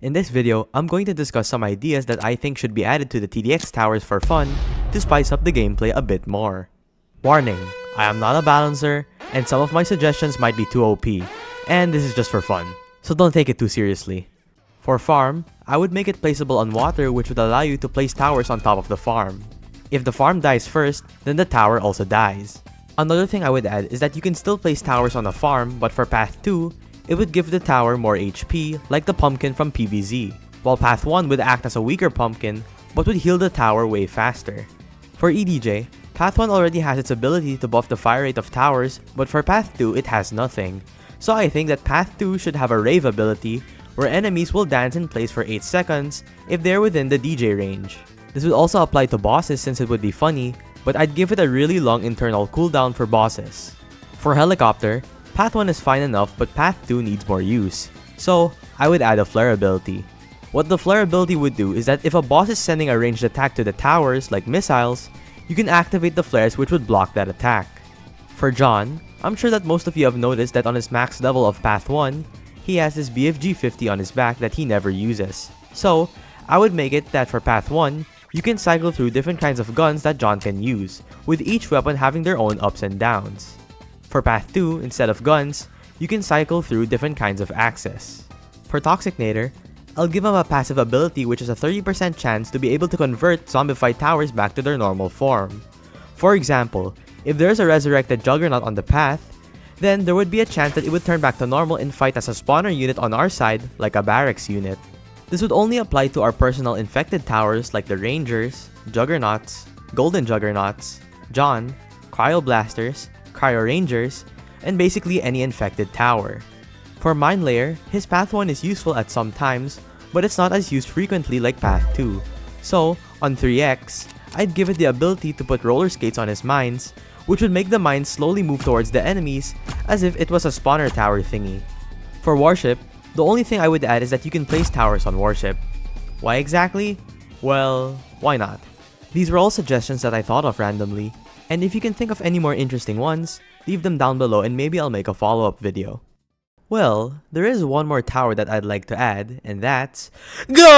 In this video, I'm going to discuss some ideas that I think should be added to the TDX towers for fun to spice up the gameplay a bit more. Warning, I am not a balancer, and some of my suggestions might be too OP, and this is just for fun, so don't take it too seriously. For farm, I would make it placeable on water, which would allow you to place towers on top of the farm. If the farm dies first, then the tower also dies. Another thing I would add is that you can still place towers on a farm, but for path 2, it would give the tower more HP, like the pumpkin from PvZ, while path 1 would act as a weaker pumpkin, but would heal the tower way faster. For EDJ, path 1 already has its ability to buff the fire rate of towers, but for path 2 it has nothing. So I think that path 2 should have a rave ability, where enemies will dance in place for 8 seconds if they're within the DJ range. This would also apply to bosses since it would be funny, but I'd give it a really long internal cooldown for bosses. For helicopter, path 1 is fine enough, but path 2 needs more use, so I would add a flare ability. What the flare ability would do is that if a boss is sending a ranged attack to the towers, like missiles, you can activate the flares which would block that attack. For John, I'm sure that most of you have noticed that on his max level of path 1, he has this BFG 50 on his back that he never uses. So, I would make it that for path 1, you can cycle through different kinds of guns that John can use, with each weapon having their own ups and downs. For path 2, instead of guns, you can cycle through different kinds of axes. For Toxicnator, I'll give him a passive ability which is a 30% chance to be able to convert zombified towers back to their normal form. For example, if there's a resurrected Juggernaut on the path, then there would be a chance that it would turn back to normal and fight as a spawner unit on our side, like a barracks unit. This would only apply to our personal infected towers like the Rangers, Juggernauts, Golden Juggernauts, John, Cryoblasters, Cryo Rangers, and basically any infected tower. For Mine Layer, his path 1 is useful at some times, but it's not as used frequently like path 2. So, on 3x, I'd give it the ability to put roller skates on his mines, which would make the mines slowly move towards the enemies as if it was a spawner tower thingy. For Warship, the only thing I would add is that you can place towers on Warship. Why exactly? Well, why not? These were all suggestions that I thought of randomly, and if you can think of any more interesting ones, leave them down below and maybe I'll make a follow-up video. Well, there is one more tower that I'd like to add, and that's GO!